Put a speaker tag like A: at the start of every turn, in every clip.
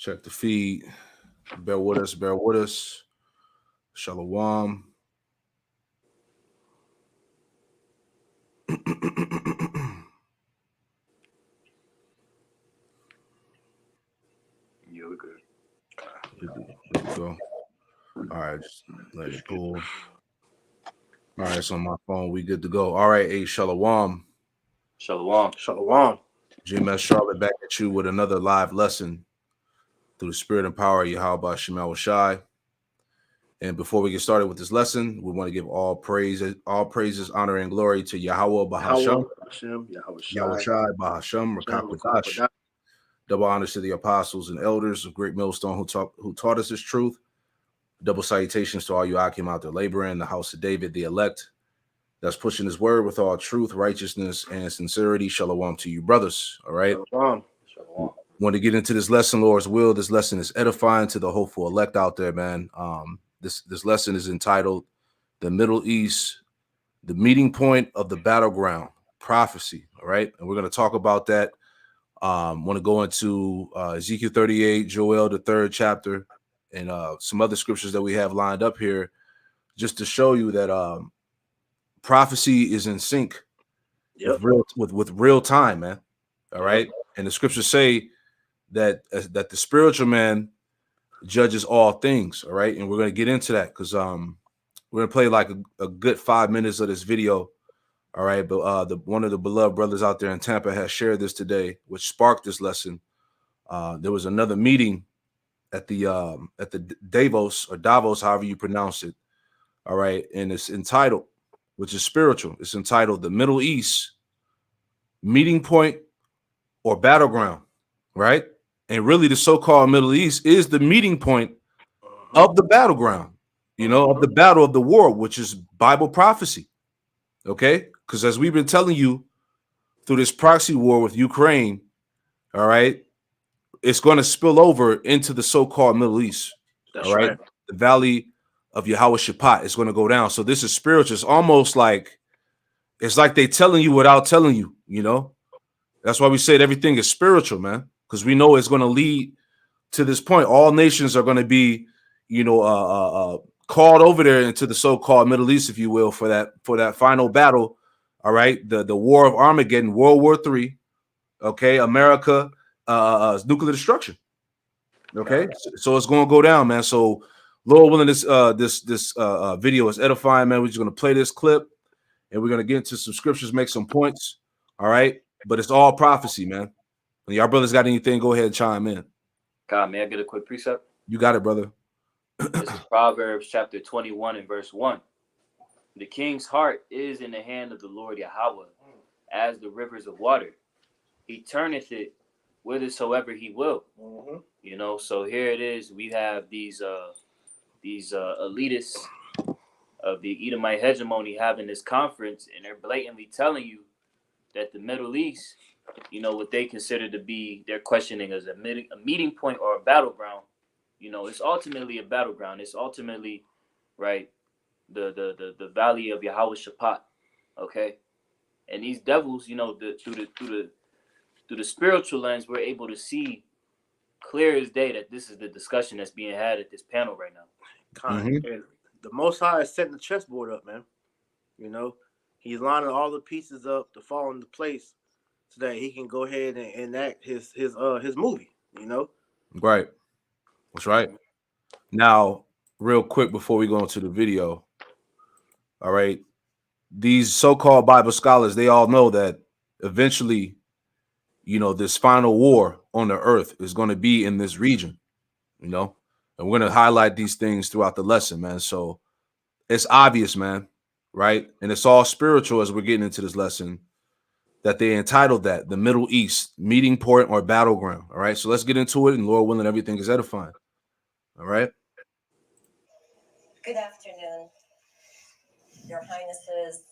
A: Check the feed. Bear with us. Bear with us. Shalom.
B: Yeah, we're good.
A: Here we go. All right, just let it pull. All right, so on my phone, we good to go. All right, hey, Shalom.
B: Shalom.
C: Shalom.
A: GMS Charlotte back at you with another live lesson through the spirit and power of Yahweh Shemal Shai. And before we get started with this lesson, we want to give all praises, honor, and glory to Yahweh Bahasham, Yahweh Shai Bahasham, Rakakwadash. Double honors to the apostles and elders of Great Millstone who taught us this truth. Double salutations to all you Akim out there laboring in the house of David, the elect, that's pushing his word with all truth, righteousness, and sincerity. Shalom to you, brothers. All right.
C: Shalom.
A: Want to get into this lesson, Lord's will. This lesson is edifying to the hopeful elect out there, man. This lesson is entitled "The Middle East, the Meeting Point of the Battleground Prophecy." All right, and we're going to talk about that. Want to go into Ezekiel 38, Joel, the 3rd chapter, and some other scriptures that we have lined up here, just to show you that prophecy is in sync with real time, man. All right, and the scriptures say that the spiritual man judges all things. All right, and we're going to get into that because we're going to play like a good 5 minutes of this video. All right, but one of the beloved brothers out there in Tampa has shared this today, which sparked this lesson. There was another meeting at the Davos, however you pronounce it. All right, and it's entitled, which is spiritual. It's entitled "The Middle East, Meeting Point or Battleground." Right, and really, the so-called Middle East is the meeting point of the battleground. You know, of the battle of the war, which is Bible prophecy. Okay, because as we've been telling you through this proxy war with Ukraine, all right, it's going to spill over into the so-called Middle East.
C: That's
A: all right. The valley of Yahweh Shaphat is going to go down. So this is spiritual. It's almost like it's like they telling you without telling you, you know. That's why we said everything is spiritual, man, because we know it's going to lead to this point. All nations are going to be, you know, called over there into the so-called Middle East, if you will, for that final battle. All right, the war of Armageddon, World War III. Okay, America, nuclear destruction. Okay, so it's going to go down, man. So, Lord willing, this video is edifying, man. We're just going to play this clip, and we're going to get into some scriptures, make some points. All right, but it's all prophecy, man. When y'all brothers got anything, go ahead and chime in.
B: God, may I get a quick precept?
A: You got it, brother.
B: This is Proverbs chapter 21 and verse 1. The king's heart is in the hand of the Lord Yahweh, as the rivers of water. He turneth it whithersoever he will. You know, so here it is. We have these elitists of the Edomite hegemony having this conference, and they're blatantly telling you that the Middle East, you know, what they consider to be, they're questioning as a meeting point or a battleground. You know, it's ultimately a battleground. It's ultimately, right, the valley of Yahweh Shaphat. Okay, and these devils, you know, through the spiritual lens, we're able to see clear as day that this is the discussion that's being had at this panel right now.
C: And the Most High is setting the chessboard up, man. You know, he's lining all the pieces up to fall into place so that he can go ahead and enact his movie. You know,
A: right. That's right. Now, real quick before we go into the video, all right, these so-called Bible scholars, they all know that eventually, you know, this final war on the earth is going to be in this region, you know, and we're going to highlight these things throughout the lesson, man. So it's obvious, man, right? And it's all spiritual as we're getting into this lesson that they entitled that the Middle East, meeting point or battleground. All right, so let's get into it, and Lord willing, everything is edifying. All right.
D: Good afternoon, Your Highnesses,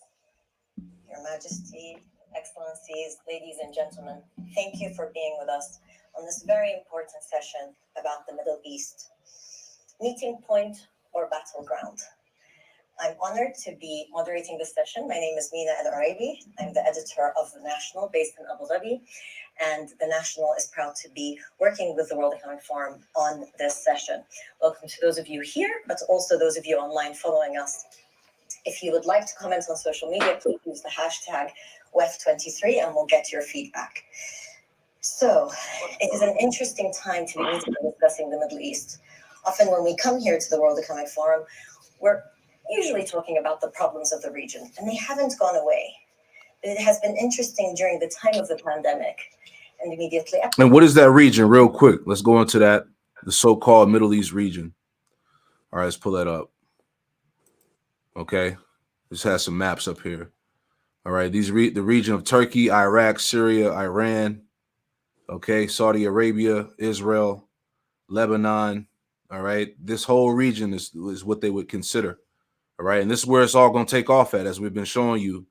D: Your Majesty, Excellencies, ladies and gentlemen. Thank you for being with us on this very important session about the Middle East, meeting point or battleground. I'm honored to be moderating this session. My name is Mina El Arabi. I'm the editor of The National based in Abu Dhabi. and the National is proud to be working with the World Economic Forum on this session. Welcome to those of you here, but also those of you online following us. If you would like to comment on social media, please use the hashtag WEF23 and we'll get your feedback. So it is an interesting time to be meeting and discussing the Middle East. Often when we come here to the World Economic Forum, we're usually talking about the problems of the region, and they haven't gone away. It has been interesting during the time of the pandemic and immediately after.
A: And what is that region, real quick? Let's go into that, the so-called Middle East region. All right, let's pull that up. Okay, this has some maps up here. All right, the region of Turkey, Iraq, Syria, Iran, okay, Saudi Arabia, Israel, Lebanon. All right, this whole region is what they would consider. All right, and this is where it's all going to take off at, as we've been showing you,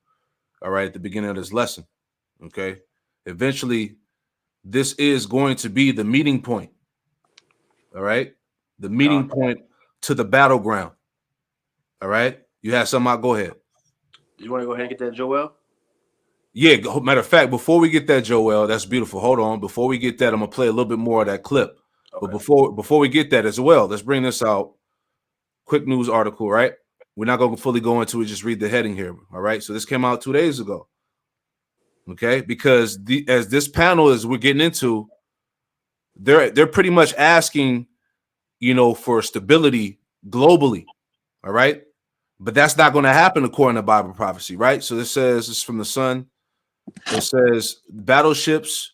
A: all right, at the beginning of this lesson. Okay, eventually, this is going to be the meeting point. All right, the meeting point to the battleground. All right, you have something out, go ahead.
C: You want to go ahead and get that, Joel?
A: Yeah, matter of fact, before we get that, Joel, that's beautiful. Hold on. Before we get that, I'm going to play a little bit more of that clip. Okay. But before we get that as well, let's bring this out. Quick news article, right? We're not going to fully go into it. Just read the heading here. All right. So this came out 2 days ago. Okay. Because as this panel is we're getting into, they're pretty much asking, for stability globally. All right. But that's not going to happen according to Bible prophecy, right? So this says, this is from the Sun. It says battleships,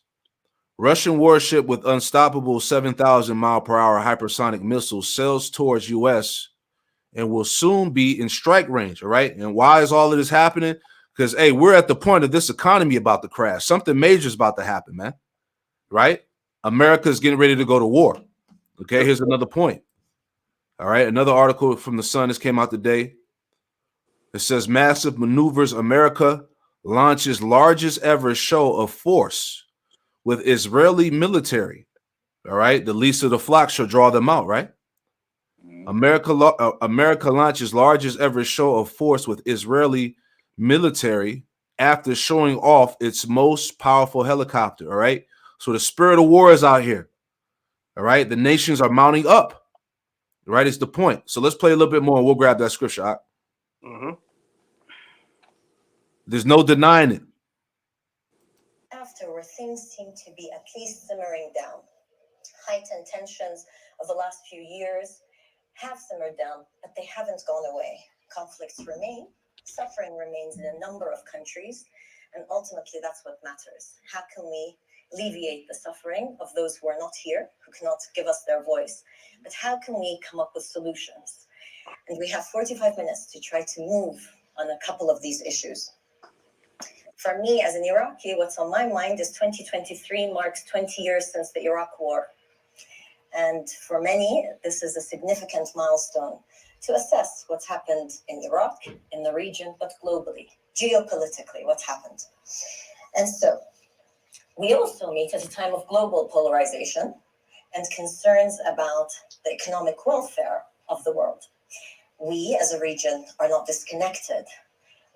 A: Russian warship with unstoppable 7,000 mile per hour hypersonic missiles sails towards U.S. and will soon be in strike range. All right. And why is all of this happening? Because, hey, we're at the point of this economy about to crash. Something major is about to happen, man. Right? America's getting ready to go to war. Okay. Here's another point. All right. Another article from the Sun. This came out today. It says massive maneuvers. America launches largest ever show of force with Israeli military. All right. The least of the flock shall draw them out, right? America launches largest ever show of force with Israeli military after showing off its most powerful helicopter. All right. So the spirit of war is out here. All right. The nations are mounting up. Right. Is the point. So let's play a little bit more and we'll grab that scripture. There's no denying it.
D: After where things seem to be at least simmering down, heightened tensions of the last few years have simmered down, but they haven't gone away. Conflicts remain, suffering remains in a number of countries, and ultimately that's what matters. How can we alleviate the suffering of those who are not here, who cannot give us their voice, but how can we come up with solutions? And we have 45 minutes to try to move on a couple of these issues. For me, as an Iraqi, what's on my mind is 2023 marks 20 years since the Iraq War. And for many, this is a significant milestone to assess what's happened in Iraq, in the region, but globally, geopolitically, what's happened. And so we also meet at a time of global polarization and concerns about the economic welfare of the world. We, as a region, are not disconnected.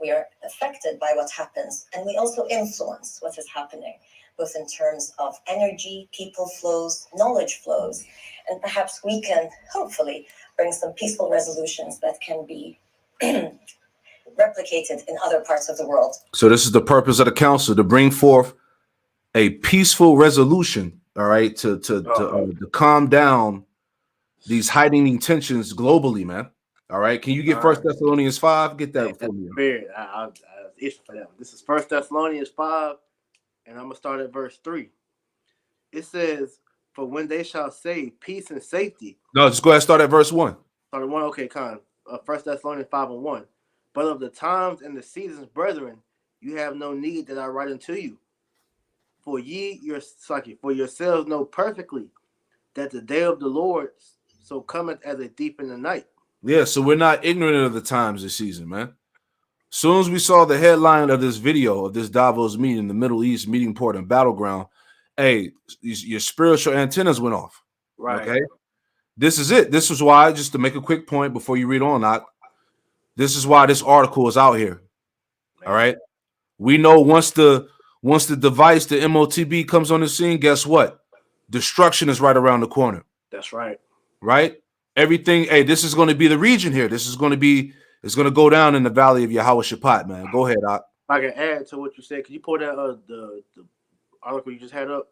D: We are affected by what happens, and we also influence what is happening, both in terms of energy, people flows, knowledge flows, and perhaps we can hopefully bring some peaceful resolutions that can be replicated in other parts of the world.
A: So this is the purpose of the council, to bring forth a peaceful resolution, all right, to calm down these heightening tensions globally, man. All right, can you get 1 Thessalonians 5? Get that for me.
C: I itch for that one. This is 1 Thessalonians 5, and I'm gonna start at verse 3. It says, "For when they shall say peace and safety."
A: No, just go ahead and start at verse 1.
C: Start at 1. Okay, Con. 1 Thessalonians 5:1. "But of the times and the seasons, brethren, you have no need that I write unto you. For for yourselves know perfectly that the day of the Lord so cometh as a thief in the night."
A: Yeah, so we're not ignorant of the times this season, man. As soon as we saw the headline of this video of this Davos meeting, the Middle East meeting port and battleground, hey, your spiritual antennas went off.
C: Right.
A: Okay. This is it. This is why, just to make a quick point before you read on, this is why this article is out here. All right. We know once the Once the device, the MOTB, comes on the scene, guess what? Destruction is right around the corner.
C: That's right.
A: Right? Everything. Hey, this is going to be the region here. This is going to be. It's going to go down in the valley of Yahweh Shaphat, man. Go ahead, Doc.
C: If I can add to what you said, can you pull that the article you just had up?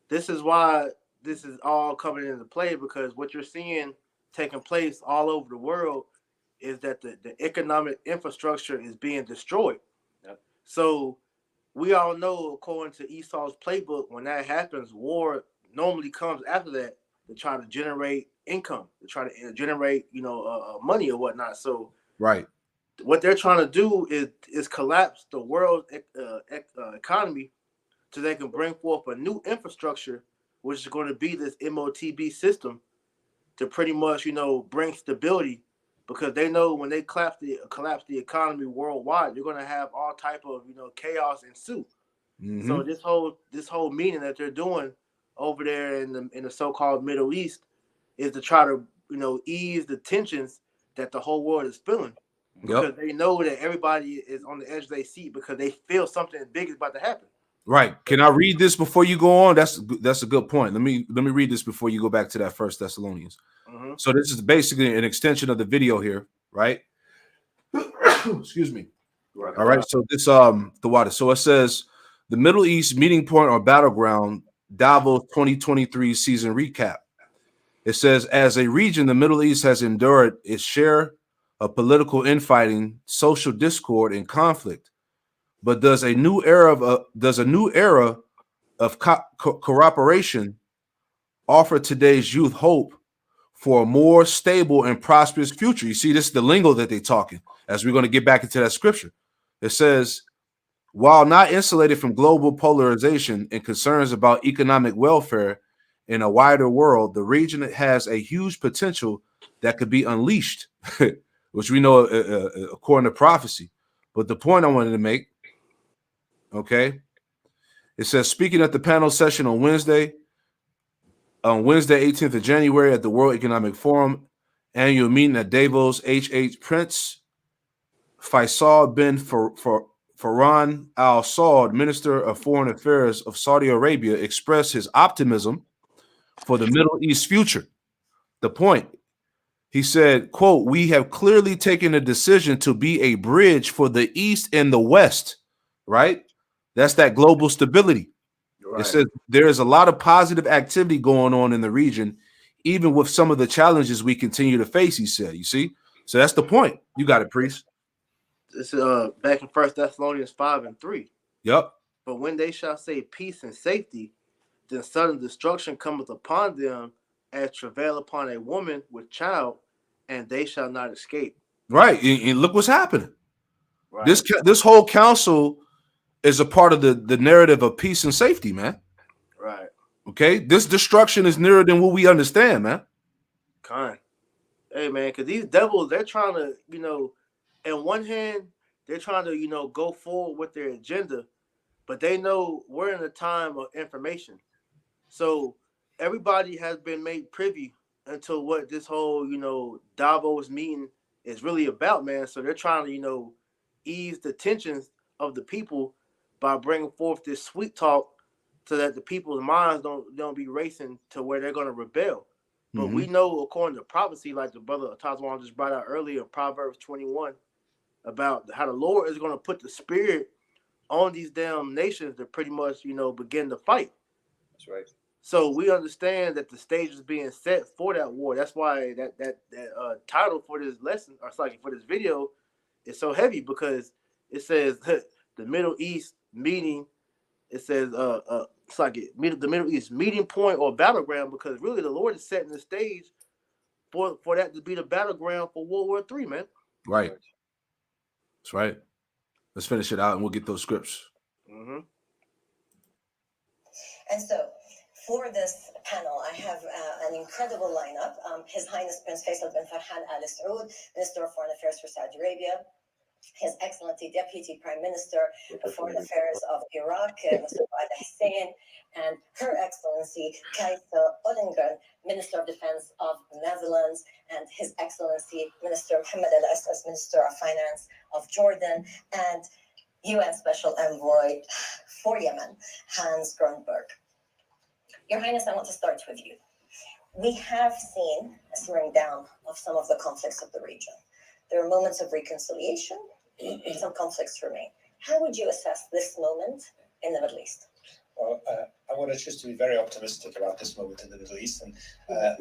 C: This is why this is all coming into play, because what you're seeing taking place all over the world is that the economic infrastructure is being destroyed.
B: Yep.
C: So we all know, according to Esau's playbook, when that happens, war normally comes after that to try to generate income, to try to generate, money or whatnot. So
A: Right.
C: what they're trying to do is collapse the world economy so they can bring forth a new infrastructure, which is going to be this MOTB system to pretty much, bring stability, because they know when they collapse the economy worldwide, you're going to have all type of, chaos ensue.
A: Mm-hmm.
C: So this whole meeting that they're doing over there in the so-called Middle East is to try to, ease the tensions that the whole world is feeling, because they know that everybody is on the edge of their seat because they feel something big is about to happen.
A: Right. Can I read this before you go on? That's a good point. Let me read this before you go back to that First Thessalonians.
C: Mm-hmm.
A: So this is basically an extension of the video here, right? Excuse me.
C: Right.
A: All right. So this the water. So it says the Middle East meeting point or battleground Davos 2023 season recap. It says, as a region, the Middle East has endured its share of political infighting, social discord, and conflict. But does a new era of cooperation offer today's youth hope for a more stable and prosperous future? You see, this is the lingo that they're talking, as we're going to get back into that scripture. It says, while not insulated from global polarization and concerns about economic welfare in a wider world, the region has a huge potential that could be unleashed, which we know according to prophecy. But the point I wanted to make, okay, it says, speaking at the panel session on Wednesday, 18th of January at the World Economic Forum annual meeting at Davos, Prince Faisal bin Farhan Al Saud, Minister of Foreign Affairs of Saudi Arabia, expressed his optimism for the Middle East future. The point, he said, quote, we have clearly taken a decision to be a bridge for the East and the West, right? That's that global stability. Right. It says there is a lot of positive activity going on in the region, even with some of the challenges we continue to face, he said. You see? So that's the point. You got it, Priest.
C: This is back in 1 Thessalonians 5:3.
A: Yep.
C: But when they shall say peace and safety, then sudden destruction cometh upon them as travail upon a woman with child, and they shall not escape.
A: Right. And look what's happening.
C: Right.
A: This whole council is a part of the narrative of peace and safety, man.
C: Right.
A: Okay. This destruction is nearer than what we understand, man.
C: Kind. Hey, man, because these devils, they're trying to, in one hand, they're trying to, go forward with their agenda, but they know we're in a time of information. So everybody has been made privy until what this whole, Davos meeting is really about, man. So they're trying to, ease the tensions of the people by bringing forth this sweet talk so that the people's minds don't be racing to where they're going to rebel. But we know, according to prophecy, like the brother Tazwan just brought out earlier, Proverbs 21, about how the Lord is going to put the spirit on these damn nations to pretty much, begin to fight.
B: That's right.
C: So we understand that the stage is being set for that war. That's why that title for this lesson, or sorry, for this video, is so heavy, because it says the Middle East meeting. It says it's like the Middle East meeting point or battleground, because really the Lord is setting the stage for that to be the battleground for World War III, man.
A: Right. That's right. Let's finish it out and we'll get those scripts.
D: And so for this panel, I have an incredible lineup. His Highness Prince Faisal bin Farhan Al Saud, Minister of Foreign Affairs for Saudi Arabia. His Excellency Deputy Prime Minister of Foreign Affairs of Iraq, Mr. Al Hussein, and Her Excellency Kajsa Ollongren, Minister of Defense of the Netherlands, and His Excellency Minister Mohammed Al Assas, Minister of Finance of Jordan, and UN Special Envoy for Yemen, Hans Grunberg. Your Highness, I want to start with you. We have seen a slowing down of some of the conflicts of the region. There are moments of reconciliation, some conflicts remain. How would you assess this moment in the Middle East?
E: Well, I want to choose to be very optimistic about this moment in the Middle East, and of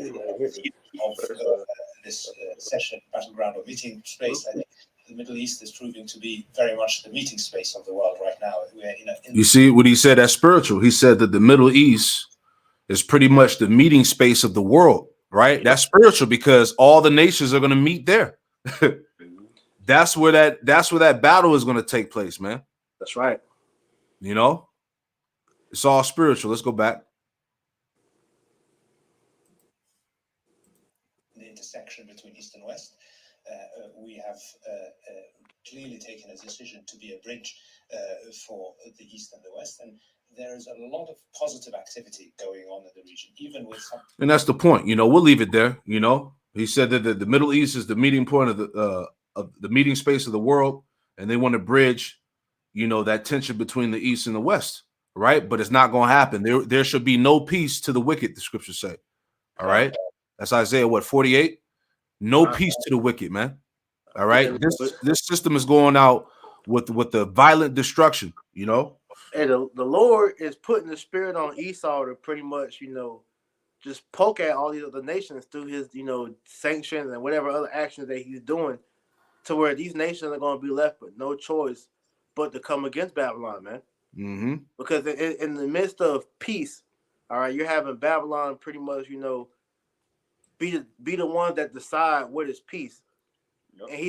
E: this session, Battleground or meeting space. I think the Middle East is proving to be very much the meeting space of the world right now.
A: You see what he said? That's spiritual. He said that the Middle East is pretty much the meeting space of the world, right? That's spiritual because all the nations are going to meet there. That's where that battle is going to take place, man.
C: That's right.
A: You know, it's all spiritual. Let's go back.
E: The intersection between East and West, we have clearly taken a decision to be a bridge for the East and the West, and there is a lot of positive activity going on in the region, even with some.
A: And that's the point. You know, we'll leave it there. You know, he said that the Middle East is the meeting point of the meeting space of the world, and they want to bridge, you know, that tension between the East and the West, right? But it's not going to happen. There should be no peace to the wicked, the scriptures say. All right, that's Isaiah 48. No peace to the wicked, man. All right, this system is going out with the violent destruction, you know.
C: And the Lord is putting the spirit on Esau to pretty much, you know, just poke at all these other nations through his, you know, sanctions and whatever other actions that he's doing, to where these nations are going to be left with no choice but to come against Babylon, man.
A: Mm-hmm.
C: Because in the midst of peace, all right, you're having Babylon pretty much, you know, be the one that decide what is peace. Yep. And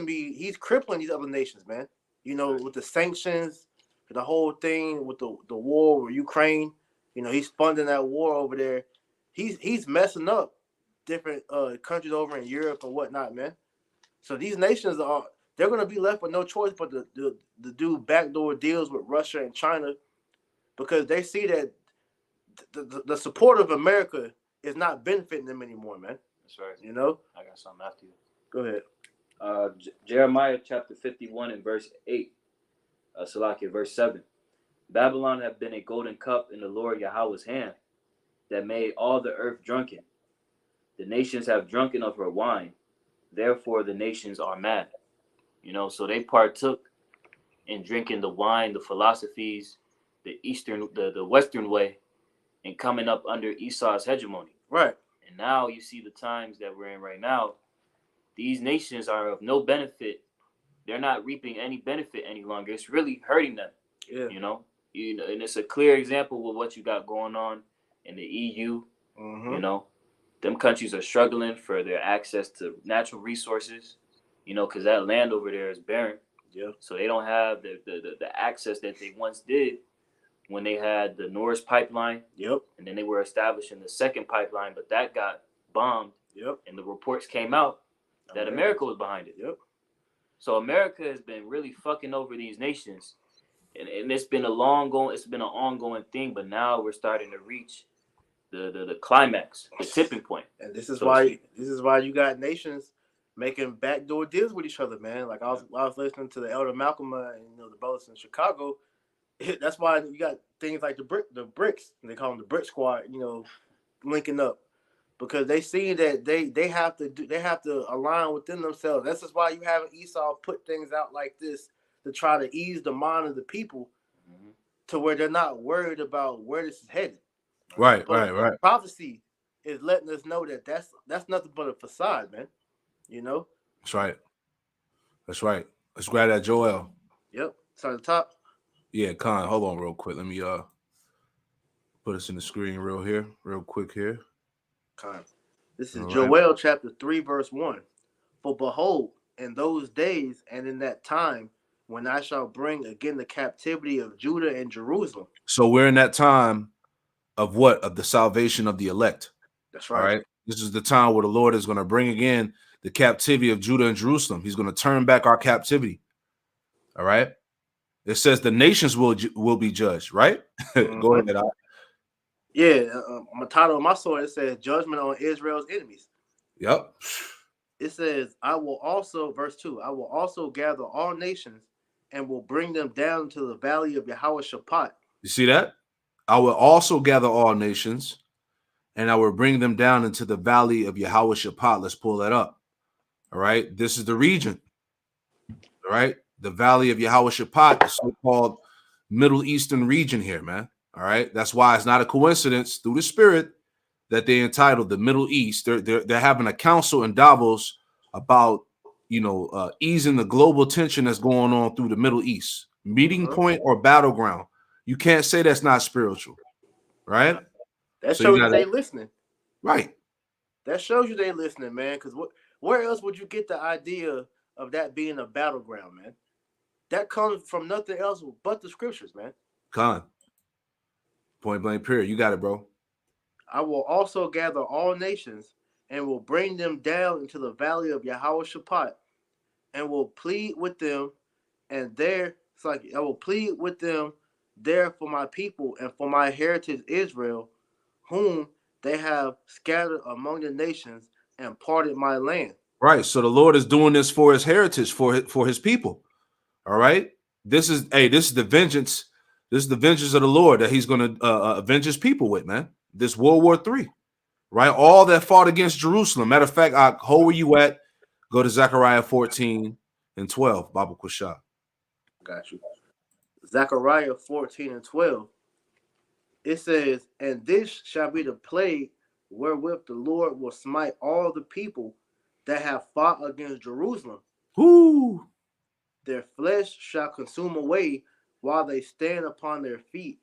C: he's crippling these other nations, man. You know, with the sanctions, the whole thing with the war with Ukraine, you know, he's funding that war over there. He's messing up different countries over in Europe and whatnot, man. So these nations they're going to be left with no choice but to do backdoor deals with Russia and China, because they see that the support of America is not benefiting them anymore, man.
B: That's right.
C: You know?
B: I got something after you.
C: Go ahead.
B: Jeremiah chapter 51 and verse 8. Salakia, verse 7. Babylon have been a golden cup in the Lord Yahweh's hand, that made all the earth drunken. The nations have drunken of her wine, therefore the nations are mad. You know, so they partook in drinking the wine, the philosophies, the Western way, and coming up under Esau's hegemony.
C: Right.
B: And now you see the times that we're in right now. These nations are of no benefit. They're not reaping any benefit any longer. It's really hurting them.
C: Yeah.
B: You know, and it's a clear example of what you got going on in the EU.
C: Mm-hmm.
B: You know, them countries are struggling for their access to natural resources. You know, because that land over there is barren.
C: Yeah.
B: So they don't have the access that they once did when they had the Norris pipeline.
C: Yep.
B: And then they were establishing the second pipeline, but that got bombed.
C: Yep.
B: And the reports came out that America was behind it.
C: Yep.
B: So America has been really fucking over these nations, and it's been an ongoing thing. But now we're starting to reach the climax, the tipping point.
C: And this is why you got nations making backdoor deals with each other, man. Like I was listening to the Elder Malcolm and the brothers in Chicago. That's why you got things like the BRICS, and they call them the BRIC Squad, you know, linking up, because they see that they have to align within themselves. This is why you have Esau put things out like this to try to ease the mind of the people, mm-hmm. to where they're not worried about where this is headed.
A: Right.
C: Prophecy is letting us know that that's nothing but a facade, man. You know.
A: That's right. Let's grab that Joel.
C: Yep. Start at the top.
A: Yeah, Khan. Hold on, real quick. Let me put us in the screen real quick here.
C: Khan. This is Joel chapter 3, verse 1. For behold, in those days and in that time, when I shall bring again the captivity of Judah and Jerusalem.
A: So we're in that time of what? Of the salvation of the elect.
C: That's right.
A: All right. This is the time where the Lord is going to bring again the captivity of Judah and Jerusalem. He's going to turn back our captivity. All right. It says the nations will be judged, right? Mm-hmm. Go ahead.
C: Yeah, my title of my sword, it says judgment on Israel's enemies.
A: Yep.
C: It says, I will also, verse 2, I will also gather all nations and will bring them down to the valley of Yahweh.
A: You see that? I will also gather all nations, and I will bring them down into the valley of Yahweh. Let's pull that up. All right. This is the region. All right. The valley of Yahweh, the so-called Middle Eastern region here, man. All right. That's why it's not a coincidence through the Spirit that they entitled the Middle East. They're having a council in Davos about easing the global tension that's going on through the Middle East. Meeting point or battleground. You can't say that's not spiritual, right?
C: That
A: So you
C: shows you
A: gotta,
C: they listening.
A: right.
C: That shows you they listening, man. Because where else would you get the idea of that being a battleground, man? That comes from nothing else but the scriptures, man.
A: Con. Point blank period. You got it, bro.
C: I will also gather all nations and will bring them down into the valley of Yahweh and will plead with them and there it's like I will plead with them there for my people and for my heritage Israel, whom they have scattered among the nations and parted my land.
A: Right. So the Lord is doing this for his heritage, for his people. All right. This is the vengeance. This is the vengeance of the Lord that he's going to avenge his people with, man. This World War III. Right. All that fought against Jerusalem. Matter of fact, how were you at? Go to Zechariah 14 and 12. Baba Kushah.
C: Got you. Zechariah 14 and 12. It says, and this shall be the plague wherewith the Lord will smite all the people that have fought against Jerusalem.
A: Whoo!
C: Their flesh shall consume away while they stand upon their feet,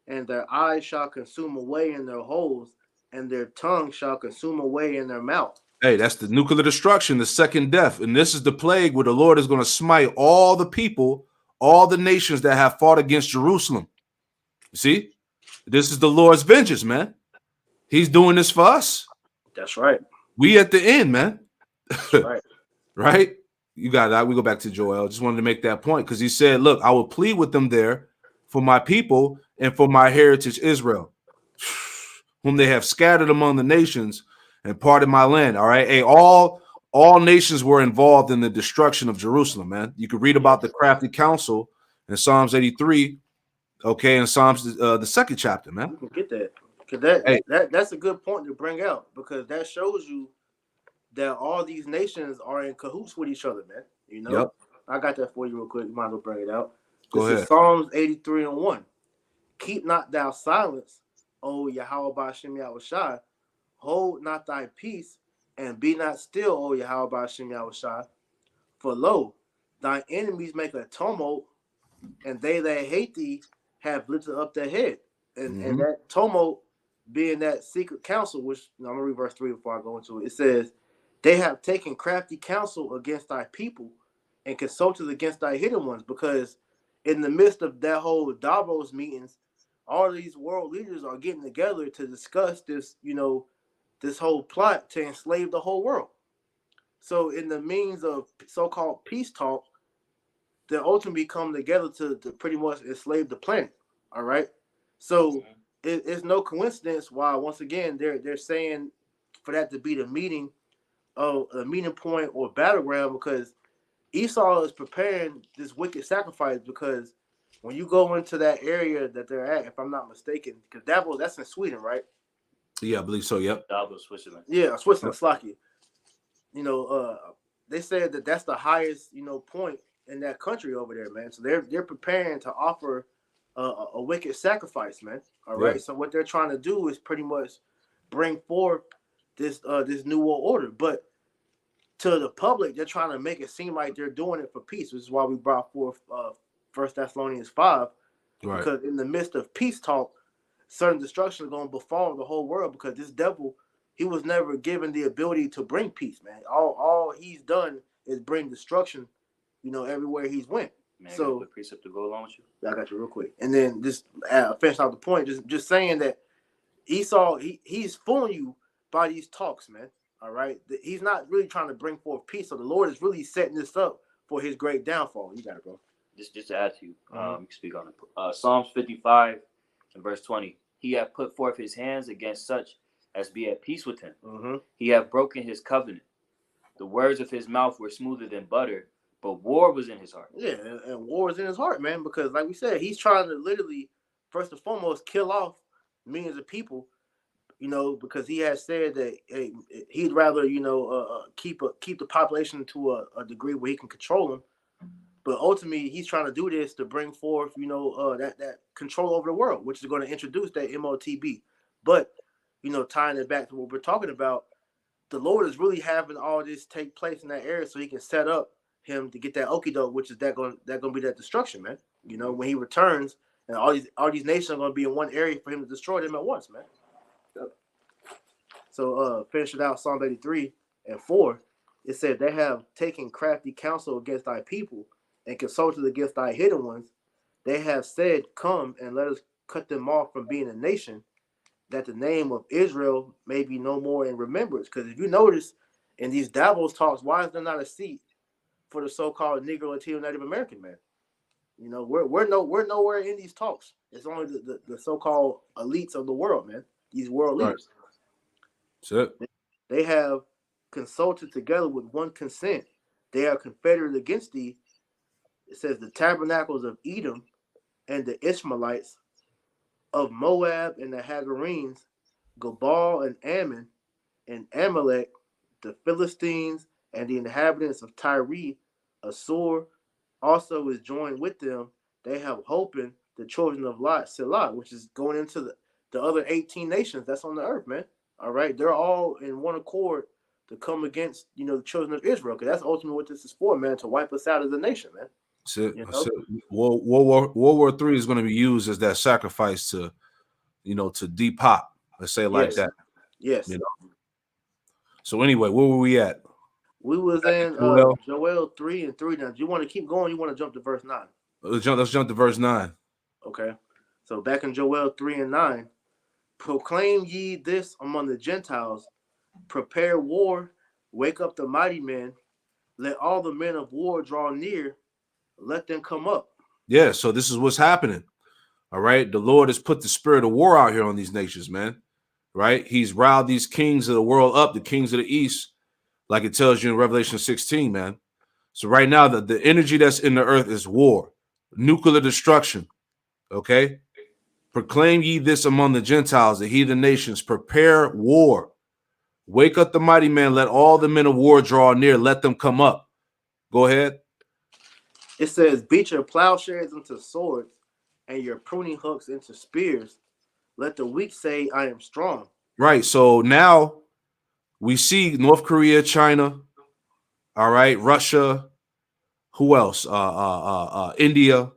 C: and their eyes shall consume away in their holes, and their tongue shall consume away in their mouth.
A: Hey, that's the nuclear destruction, the second death. And this is the plague where the Lord is going to smite all the people, all the nations that have fought against Jerusalem. You see? This is the Lord's vengeance, man. He's doing this for us.
C: That's right.
A: We at the end, man.
C: That's right.
A: Right? You got that. We go back to Joel. Just wanted to make that point because he said, look, I will plead with them there for my people and for my heritage Israel, whom they have scattered among the nations and parted my land. All right. Hey, all nations were involved in the destruction of Jerusalem, man. You could read about the crafty council in Psalms 83. Okay, in Psalms the second chapter, man.
C: You can get that. Because that's a good point to bring out because that shows you that all these nations are in cahoots with each other, man. You know?
A: Yep.
C: I got that for you real quick. You might as well bring it out.
A: Go
C: This
A: ahead.
C: is Psalms 83 and 1. Keep not thou silence, O Yahweh Ba'ashem Yahushai. Hold not thy peace, and be not still, O Yahweh Ba'ashem Yahushai. For lo, thine enemies make a tumult, and they that hate thee have lifted up their head. And that tumult being that secret counsel, which I'm going to read verse 3 before I go into it. It says, they have taken crafty counsel against thy people and consulted against thy hidden ones, because in the midst of that whole Davos meetings, all of these world leaders are getting together to discuss this, this whole plot to enslave the whole world. So in the means of so-called peace talk, they ultimately come together to pretty much enslave the planet. All right. So it's no coincidence why, once again, they're saying for that to be the meeting of a meeting point or battleground, because Esau is preparing this wicked sacrifice. Because when you go into that area that they're at, if I'm not mistaken, because Davos, that's in Sweden, right?
A: Yeah, I believe so. Yep.
B: Davos, Switzerland.
C: Yeah, Switzerland, Slovakia. They said that that's the highest, point in that country over there, man. So they're preparing to offer a wicked sacrifice, man. All right.
A: Yeah.
C: So what they're trying to do is pretty much bring forth this new world order, but to the public, they're trying to make it seem like they're doing it for peace, which is why we brought forth 1 Thessalonians 5,
A: Right.
C: because in the midst of peace talk, certain destruction is going to befall the whole world, because this devil, he was never given the ability to bring peace, man. All he's done is bring destruction, everywhere he's went.
B: Man,
C: so,
B: I got a precept to go along with you.
C: I got you real quick. And then just finish out the point, just saying that Esau, he's fooling you by these talks, man. All right. He's not really trying to bring forth peace. So the Lord is really setting this up for his great downfall. You got it, bro.
B: Just to add to you, you can speak on it. Psalms 55 and verse 20. He hath put forth his hands against such as be at peace with him. He hath broken his covenant. The words of his mouth were smoother than butter, But war was in his heart.
C: Yeah, and war is in his heart, man, because like we said, he's trying to literally, first and foremost, kill off millions of people, because he has said that he'd rather, keep the population to a degree where he can control them. But ultimately, he's trying to do this to bring forth, that control over the world, which is going to introduce that MOTB. But, tying it back to what we're talking about, the Lord is really having all this take place in that area so he can set up him to get that okie doke, which is going to be that destruction, man. When he returns, and all these nations are going to be in one area for him to destroy them at once, man. So finish it out, Psalm 83:4. It said, they have taken crafty counsel against thy people and consulted against thy hidden ones. They have said, come and let us cut them off from being a nation, that the name of Israel may be no more in remembrance. Because if you notice in these Davos talks, why is there not a seat for the so-called Negro, Latino, Native American man? We're nowhere in these talks. It's only the so-called elites of the world, man. These world leaders.
A: Right.
C: They have consulted together with one consent. They are confederate against thee. It says the tabernacles of Edom and the Ishmaelites, of Moab and the Hagarenes, Gabal and Ammon and Amalek, the Philistines and the inhabitants of Tyre, Assur also is joined with them. They have hopen the children of Lot, Selah, which is going into the other 18 nations that's on the earth, man. All right, they're all in one accord to come against, the children of Israel, because that's ultimately what this is for, man, to wipe us out as a nation, man.
A: So World War III is going to be used as that sacrifice to, to depop. Let's say it like that.
C: Yes.
A: So anyway, where were we at?
C: We was in Joel 3:3. Now, do you want to keep going? You want to jump to verse 9?
A: Let's jump to verse 9.
C: Okay. So back in Joel 3:9, proclaim ye this among the Gentiles, prepare war, wake up the mighty men, let all the men of war draw near, let them come up.
A: Yeah, so this is what's happening. All right. The Lord has put the spirit of war out here on these nations, man. Right? He's riled these kings of the world up, the kings of the east, like it tells you in Revelation 16, man. So right now, the energy that's in the earth is war, nuclear destruction. Okay. Proclaim ye this among the Gentiles, the heathen nations, prepare war. Wake up the mighty man, let all the men of war draw near, let them come up. Go ahead.
C: It says, beat your plowshares into swords and your pruning hooks into spears. Let the weak say, I am strong.
A: Right. So now we see North Korea, China, all right, Russia, who else? India.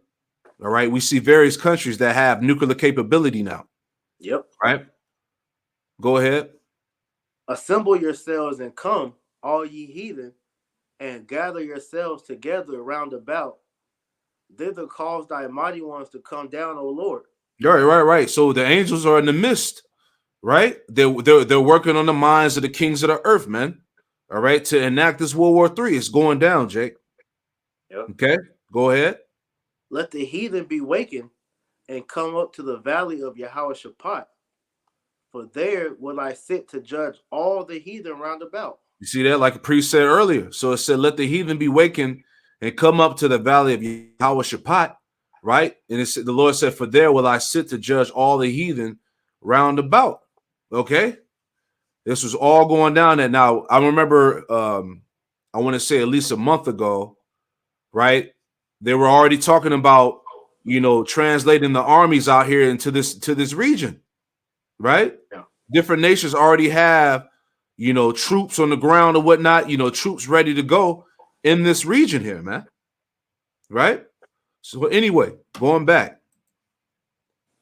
A: All right. We see various countries that have nuclear capability now.
C: Yep.
A: Right. Go ahead.
C: Assemble yourselves and come, all ye heathen, and gather yourselves together round about. Thither cause thy mighty ones to come down, O Lord.
A: Right. So the angels are in the midst, right? They're working on the minds of the kings of the earth, man. All right, to enact this World War III. It's going down, Jake.
C: Yep.
A: Okay, go ahead.
C: Let the heathen be wakened and come up to the valley of Yahweh-Shaphat. For there will I sit to judge all the heathen round about.
A: You see that, like the priest said earlier. So it said, let the heathen be wakened and come up to the valley of Yahweh-Shaphat, right? And it said, the Lord said, for there will I sit to judge all the heathen round about. Okay, this was all going down. And now I remember, I want to say at least a month ago, right? They were already talking about, translating the armies out here into this region, right?
C: Yeah.
A: Different nations already have, troops on the ground or whatnot, troops ready to go in this region here, man. Right? So anyway, going back.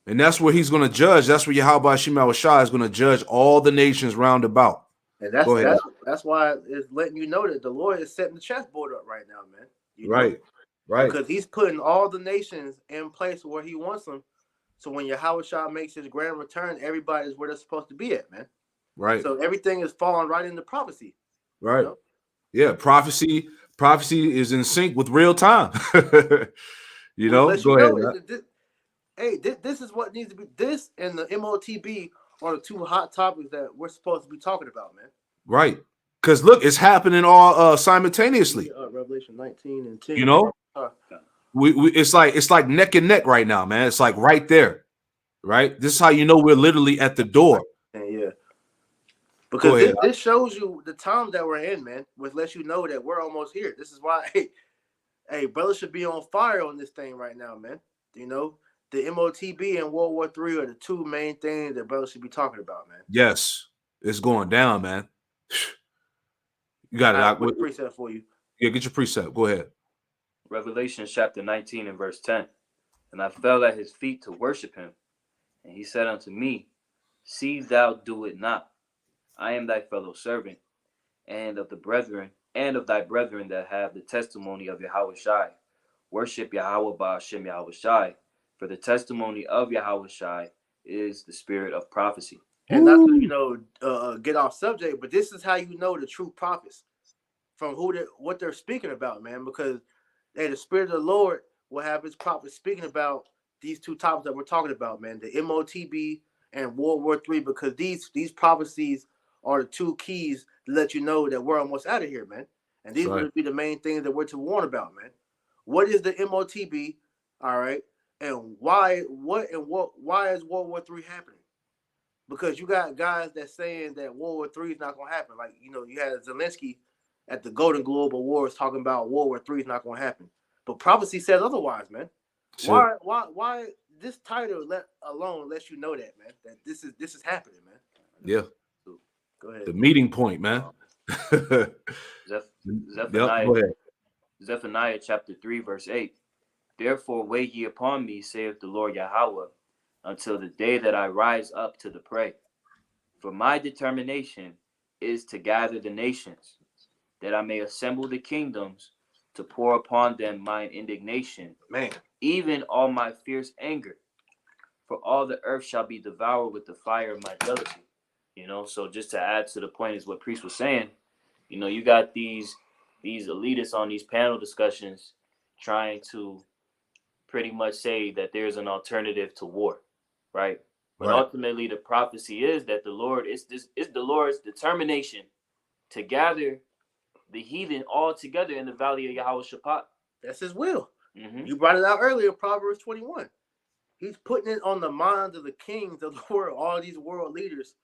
A: And that's where he's going to judge. That's where Yahweh Shema Shah is going to judge all the nations round about.
C: And that's why it's letting you know that the Lord is setting the chessboard up right now, man.
A: Right.
C: Because he's putting all the nations in place where he wants them. So when Yahweh Shah makes his grand return, everybody's where they're supposed to be at, man.
A: Right.
C: So everything is falling right into prophecy.
A: Right. Yeah. Prophecy is in sync with real time. Go ahead.
C: This is what needs to be. This and the MOTB are the two hot topics that we're supposed to be talking about, man.
A: Right. Because look, it's happening all simultaneously.
C: Revelation 19 and 10.
A: You know, it's like neck and neck right now, man. It's like right there, right? This is how you know we're literally at the door.
C: Yeah. Because this shows you the time that we're in, man, which lets you know that we're almost here. This is why, hey, brothers should be on fire on this thing right now, man. You know, the MOTB and World War III are the two main things that brothers should be talking about, man.
A: Yes, it's going down, man. You got it.
C: I put a precept for you.
A: Yeah, get your precept. Go ahead.
B: Revelation chapter 19 and verse 10. And I fell at his feet to worship him. And he said unto me, see thou do it not. I am thy fellow servant, and of thy brethren that have the testimony of Yahweh Shai. Worship Yahweh Ba'ashem Yahweh Shai, for the testimony of Yahweh Shai is the spirit of prophecy.
C: And not to get off subject, but this is how you know the true prophets from what they're speaking about, man. Because the spirit of the Lord will have his prophets speaking about these two topics that we're talking about, man. The MOTB and World War III, because these prophecies are the two keys to let you know that we're almost out of here, man. And these would be the main things that we're to warn about, man. What is the MOTB? All right, and why is World War III happening? Because you got guys that's saying that World War III is not going to happen. Like, you had Zelensky at the Golden Globe Awards talking about World War III is not going to happen. But prophecy says otherwise, man. Sure. Why this title alone lets you know that, man, that this is happening, man.
A: Yeah.
C: Go ahead.
A: The meeting point, man.
B: Zephaniah chapter 3, verse 8. Therefore wait ye upon me, saith the Lord Yahweh, until the day that I rise up to the prey. For my determination is to gather the nations, that I may assemble the kingdoms, to pour upon them mine indignation,
C: man,
B: even all my fierce anger. For all the earth shall be devoured with the fire of my jealousy. So just to add to the point is what Priest was saying. You got these elitists on these panel discussions trying to pretty much say that there's an alternative to war, right? But ultimately, the prophecy is that the Lord is the Lord's determination to gather the heathen all together in the valley of Yahweh Shaphat.
C: That's his will.
B: Mm-hmm.
C: You brought it out earlier, Proverbs 21. He's putting it on the minds of the kings of the world, all these world leaders,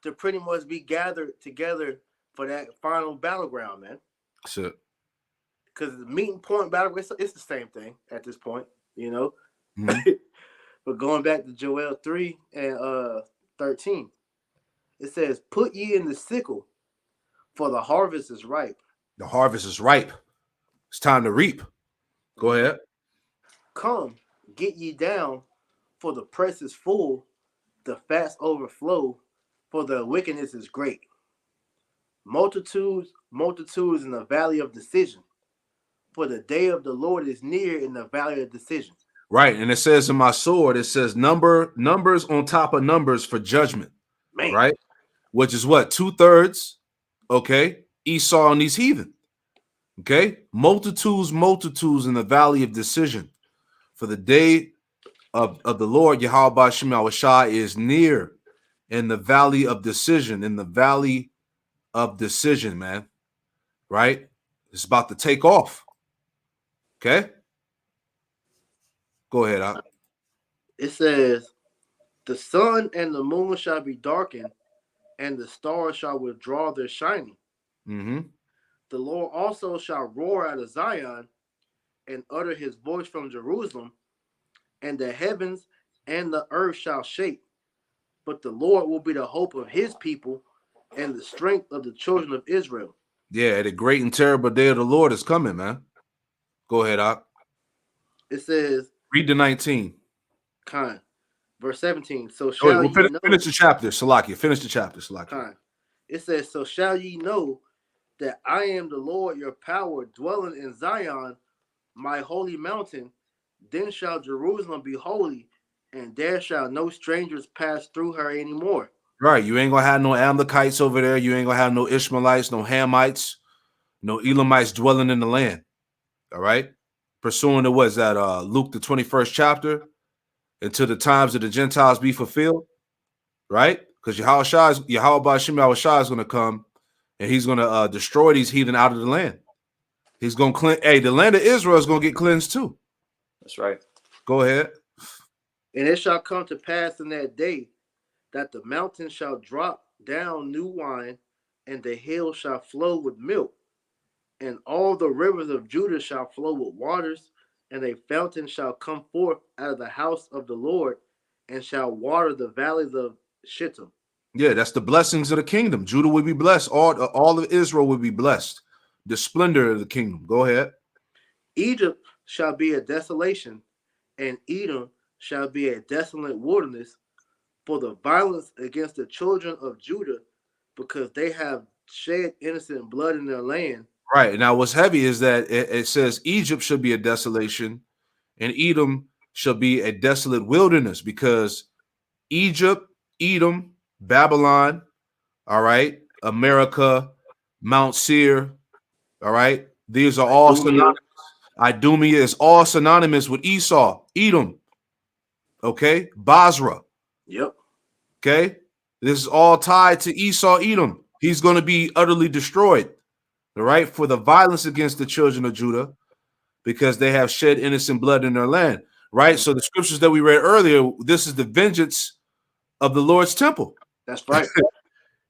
C: to pretty much be gathered together for that final battleground, man.
A: Sure.
C: Because the meeting point battleground, it's the same thing at this point, Mm-hmm. But going back to Joel 3 and 13, it says, put ye in the sickle, for the harvest is ripe.
A: The harvest is ripe. It's time to reap. Go ahead.
C: Come, get ye down, for the press is full, the fats overflow, for the wickedness is great. Multitudes in the valley of decision, for the day of the Lord is near in the valley of decision.
A: Right, and it says in my sword, it says numbers on top of numbers for judgment, man. Right? Which is what? 2/3, okay? Esau and these heathen, okay? Multitudes in the valley of decision, for the day of the Lord Yahweh Ba'ashem Yahweh Shai is near in the valley of decision, man. Right? It's about to take off. Okay? Go ahead, Al.
C: It says, the sun and the moon shall be darkened, and the stars shall withdraw their shining.
A: Mm-hmm.
C: The Lord also shall roar out of Zion and utter his voice from Jerusalem, and the heavens and the earth shall shake. But the Lord will be the hope of his people and the strength of the children of Israel.
A: Yeah, the great and terrible day of the Lord is coming, man. Go ahead, Al.
C: It says,
A: read the 19.
C: Verse 17. So shall ye know.
A: Finish the chapter, Salakia. Finish the chapter, Salakia.
C: It says, so shall ye know that I am the Lord your power, dwelling in Zion, my holy mountain. Then shall Jerusalem be holy, and there shall no strangers pass through her anymore.
A: Right. You ain't gonna have no Amalekites over there. You ain't gonna have no Ishmaelites, no Hamites, no Elamites dwelling in the land. All right. Pursuing to what's that? Luke the 21st chapter, until the times of the Gentiles be fulfilled. Right? Because Yahweh Ba'ashem Yahweh Shai is gonna come and he's going to destroy these heathen out of the land. He's going to cleanse. Hey, the land of Israel is going to get cleansed too.
B: That's right.
A: Go ahead.
C: And it shall come to pass in that day that the mountains shall drop down new wine, and the hills shall flow with milk, and all the rivers of Judah shall flow with waters, and a fountain shall come forth out of the house of the Lord, and shall water the valleys of Shittim.
A: Yeah, that's the blessings of the kingdom. Judah will be blessed. All of Israel will be blessed. The splendor of the kingdom. Go ahead.
C: Egypt shall be a desolation, and Edom shall be a desolate wilderness, for the violence against the children of Judah, because they have shed innocent blood in their land.
A: Right. Now, what's heavy is that it says Egypt should be a desolation, and Edom shall be a desolate wilderness, because Egypt, Edom, Babylon, all right, America, Mount Seir, all right, these are all synonymous. Idumea is all synonymous with Esau, Edom, okay, Basra.
C: Yep.
A: Okay, this is all tied to Esau, Edom. He's going to be utterly destroyed, all right, for the violence against the children of Judah, because they have shed innocent blood in their land, right? So the scriptures that we read earlier, this is the vengeance of the Lord's temple.
C: That's right.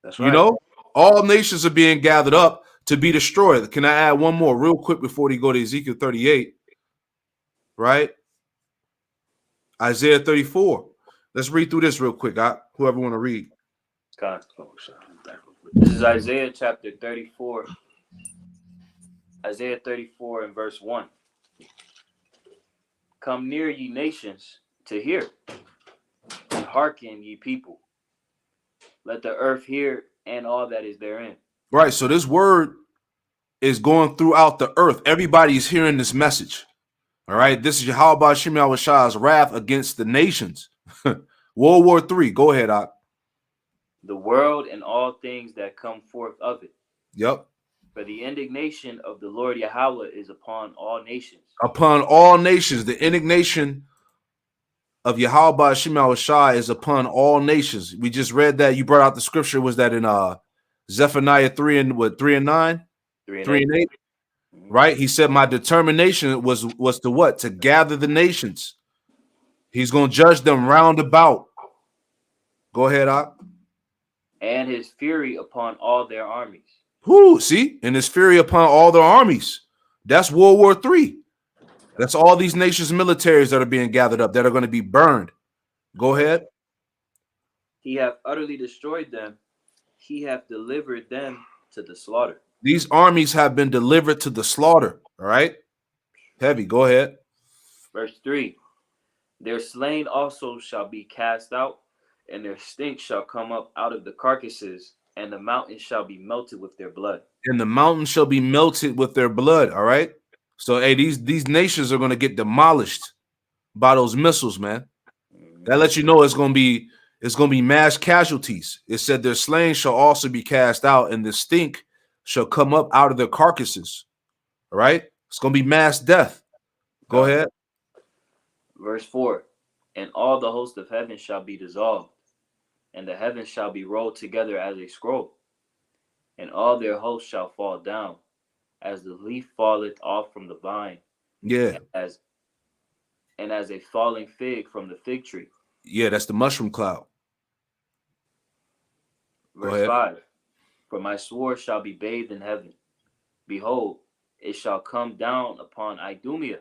C: That's right.
A: You know, all nations are being gathered up to be destroyed. Can I add one more real quick before we go to Ezekiel 38? Right? Isaiah 34. Let's read through this real quick. Whoever want to read.
B: God. This is Isaiah chapter 34. Isaiah 34 and verse 1. Come near, ye nations, to hear, and hearken, ye people. Let the earth hear, and all that is therein.
A: Right. So this word is going throughout the earth. Everybody's hearing this message. All right. This is Yahweh Shem Shah's wrath against the nations. World War III. Go ahead, Ak.
B: The world and all things that come forth of it.
A: Yep.
B: For the indignation of the Lord Yahweh is upon all nations.
A: Upon all nations. The indignation of Yahweh Shem Shah is upon all nations. We just read that. You brought out the scripture. Was that in Zephaniah 3 and 9? 3 and 8.
B: Mm-hmm.
A: Right? He said, my determination was to what? To gather the nations. He's going to judge them round about. Go ahead, Ak.
B: And his fury upon all their armies.
A: Whoo, see? And his fury upon all their armies. That's World War III. That's all these nations' militaries that are being gathered up, that are going to be burned. Go ahead.
B: He hath utterly destroyed them. He hath delivered them to the slaughter.
A: These armies have been delivered to the slaughter. All right? Heavy. Go ahead.
B: Verse 3. Their slain also shall be cast out, and their stink shall come up out of the carcasses, and the mountains shall be melted with their blood.
A: And the mountains shall be melted with their blood. All right? So, hey, these nations are going to get demolished by those missiles, man. That lets you know it's going to be mass casualties. It said their slain shall also be cast out, and the stink shall come up out of their carcasses. All right? It's going to be mass death. Go ahead.
B: Verse 4. And all the host of heaven shall be dissolved, and the heavens shall be rolled together as a scroll, and all their hosts shall fall down, as the leaf falleth off from the vine.
A: Yeah.
B: And as a falling fig from the fig tree.
A: Yeah, that's the mushroom cloud.
B: Verse 5. For my sword shall be bathed in heaven. Behold, it shall come down upon Idumea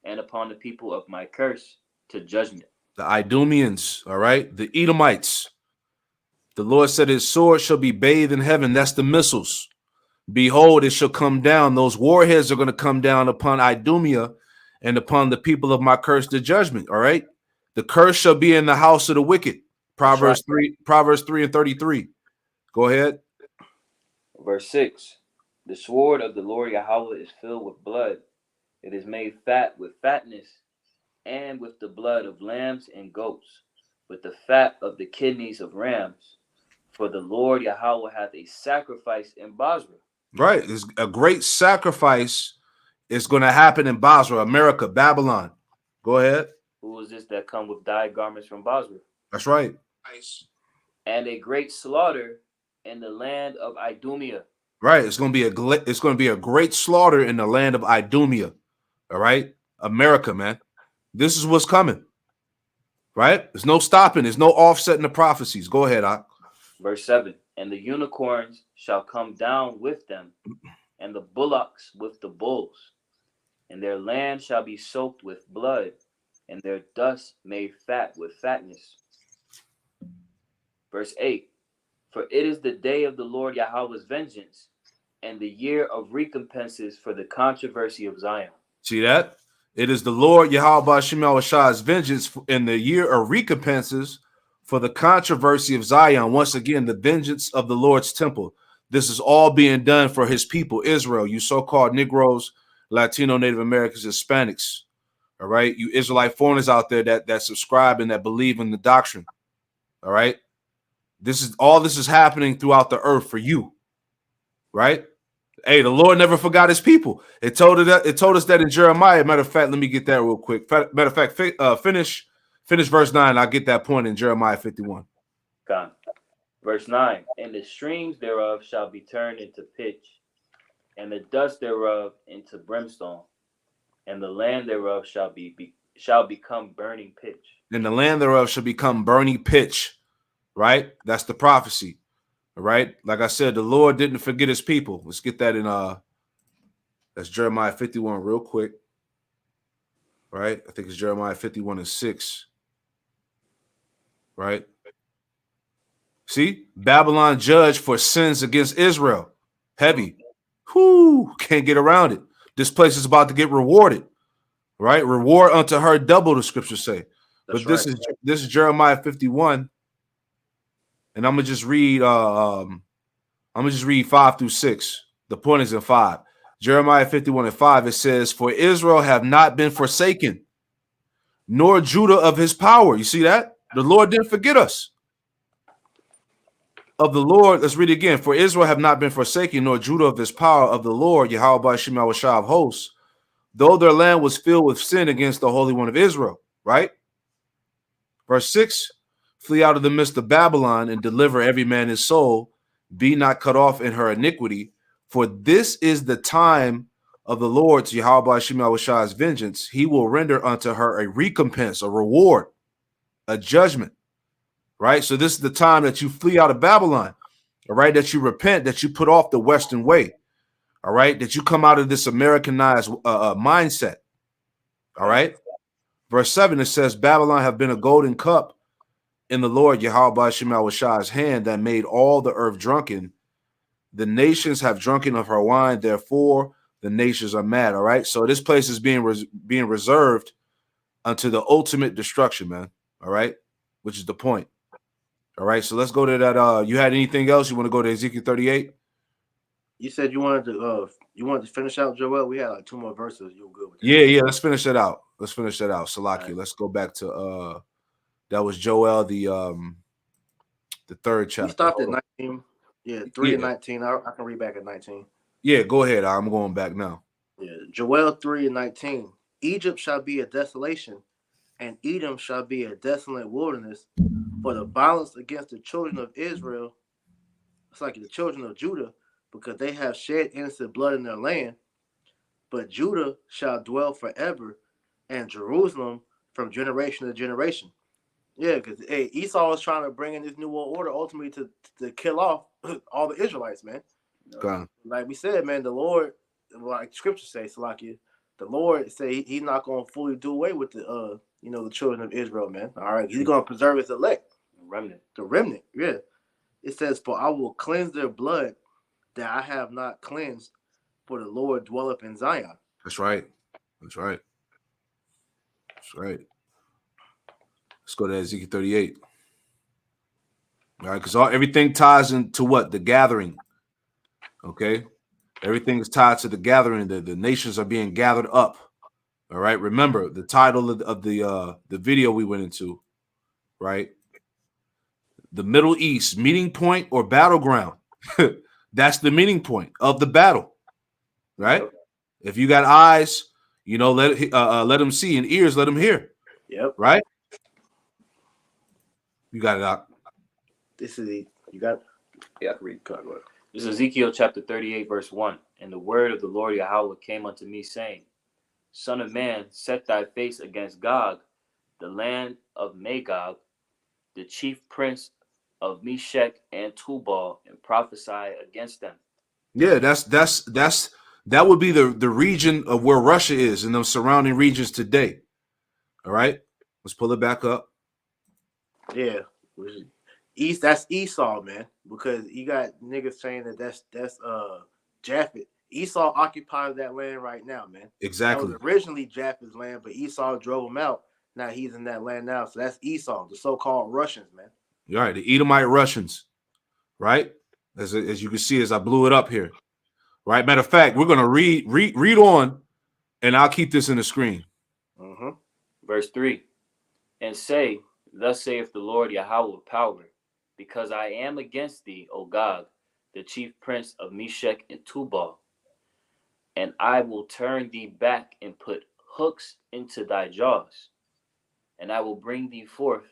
B: and upon the people of my curse to judgment.
A: The Idumeans, all right? The Edomites. The Lord said his sword shall be bathed in heaven. That's the missiles. Behold, it shall come down. Those warheads are going to come down upon Idumea and upon the people of my curse to judgment, all right? The curse shall be in the house of the wicked. Proverbs 3 and 33. Go ahead.
B: Verse 6. The sword of the Lord Yahweh is filled with blood. It is made fat with fatness, and with the blood of lambs and goats, with the fat of the kidneys of rams. For the Lord Yahweh hath a sacrifice in Basra.
A: Right. There's a great sacrifice is going to happen in Basra, America, Babylon. Go ahead.
B: Who is this that come with dyed garments from Basra?
A: That's right.
B: Nice. And a great slaughter, in the land of Idumea.
A: Right. It's going to be a great slaughter in the land of Idumea. All right. America, man. This is what's coming. Right? There's no stopping. There's no offsetting the prophecies. Go ahead, Ak.
B: Verse 7, and the unicorns shall come down with them, and the bullocks with the bulls, and their land shall be soaked with blood, and their dust made fat with fatness. Verse 8, for it is the day of the Lord Yahweh's vengeance, and the year of recompenses for the controversy of Zion.
A: See that? It is the Lord Yahweh Shemashah's vengeance in the year of recompenses for the controversy of Zion. Once again, the vengeance of the Lord's temple. This is all being done for his people, Israel, you so-called Negroes, Latino, Native Americans, Hispanics. All right. You Israelite foreigners out there that subscribe and that believe in the doctrine. All right. This is happening throughout the earth for you. Right. Hey, the Lord never forgot his people. It told us that in Jeremiah. Matter of fact, let me get that real quick. Matter of fact, finish verse 9. I'll get that point in Jeremiah 51.
B: God. Verse 9, and the streams thereof shall be turned into pitch, and the dust thereof into brimstone, and the land thereof shall become burning pitch.
A: And the land thereof shall become burning pitch. Right? That's the prophecy. All right. Like I said, the Lord didn't forget his people. Let's get that in that's Jeremiah 51 real quick. Right? I think it's Jeremiah 51 and 6. Right? See? Babylon judged for sins against Israel. Heavy. Whoo, can't get around it. This place is about to get rewarded. Right? Reward unto her double, the scriptures say.
C: That's
A: but this is Jeremiah 51. And I'm gonna just read 5 through 6. The point is in 5. Jeremiah 51 and 5, it says, for Israel have not been forsaken, nor Judah of his power. You see that? The Lord didn't forget us. Of the Lord, let's read it again. For Israel have not been forsaken, nor Judah of his power, of the Lord, Yahweh Shemashah of hosts, though their land was filled with sin against the Holy One of Israel. Right? Verse 6. Flee out of the midst of Babylon and deliver every man his soul. Be not cut off in her iniquity. For this is the time of the Lord's Yahweh Shemashah's vengeance. He will render unto her a recompense, a reward, a judgment. Right? So this is the time that you flee out of Babylon. All right? That you repent, that you put off the Western way. All right? That you come out of this Americanized mindset. All right? Verse 7, it says, Babylon have been a golden cup in the Lord Yahweh Shemashah's hand that made all the earth drunken. The nations have drunken of her wine, therefore the nations are mad. All right. So this place is being reserved unto the ultimate destruction, man. All right. Which is the point. All right. So let's go to that. You had anything else? You want to go to Ezekiel 38?
C: You said you wanted to finish out, Joel. We had like 2 more verses. You were good with that.
A: Yeah. Let's finish that out. Salaki. Right. Let's go back to that was Joel, the third chapter.
C: We stopped at 19. Yeah, 3 and 19. I can read back at 19.
A: Yeah, go ahead. I'm going back now.
C: Yeah, Joel 3 and 19. Egypt shall be a desolation, and Edom shall be a desolate wilderness, for the violence against the children of Israel. It's like the children of Judah, because they have shed innocent blood in their land. But Judah shall dwell forever, and Jerusalem from generation to generation. Yeah, because Esau is trying to bring in this new world order ultimately to kill off all the Israelites, man.
A: Okay.
C: Like we said, man, the Lord, like Scripture says, Salakia, the Lord say he's not going to fully do away with the the children of Israel, man. All right, he's going to preserve his elect, the remnant. Yeah, it says, "For I will cleanse their blood that I have not cleansed, for the Lord dwelleth in Zion."
A: That's right. Let's go to Ezekiel 38. All right, because everything ties into what? The gathering. Okay? Everything is tied to the gathering. The nations are being gathered up. All right? Remember, the title of the video we went into, right? The Middle East, meeting point or battleground. That's the meeting point of the battle. Right? Yep. If you got eyes, let them see, and ears, let them hear.
C: Yep.
A: Right? You got it out.
C: You got
B: Yeah, I can read.
C: God, what?
B: This is Ezekiel chapter 38, verse 1. And the word of the Lord Yahweh came unto me, saying, Son of man, set thy face against Gog, the land of Magog, the chief prince of Meshech and Tubal, and prophesy against them.
A: Yeah, that would be the region of where Russia is and those surrounding regions today. All right, let's pull it back up.
C: Yeah, East. That's Esau, man. Because you got niggas saying that's Japhet. Esau occupies that land right now, man.
A: Exactly.
C: That was originally Japheth's land, but Esau drove him out. Now he's in that land now, so that's Esau, the so-called Russians, man.
A: All right, the Edomite Russians, right? As you can see, as I blew it up here, right? Matter of fact, we're gonna read on, and I'll keep this in the screen.
C: Mm-hmm.
B: Verse 3. And say, Thus saith the Lord Yahweh of power, because I am against thee, O Gog, the chief prince of Meshech and Tubal, and I will turn thee back and put hooks into thy jaws, and I will bring thee forth,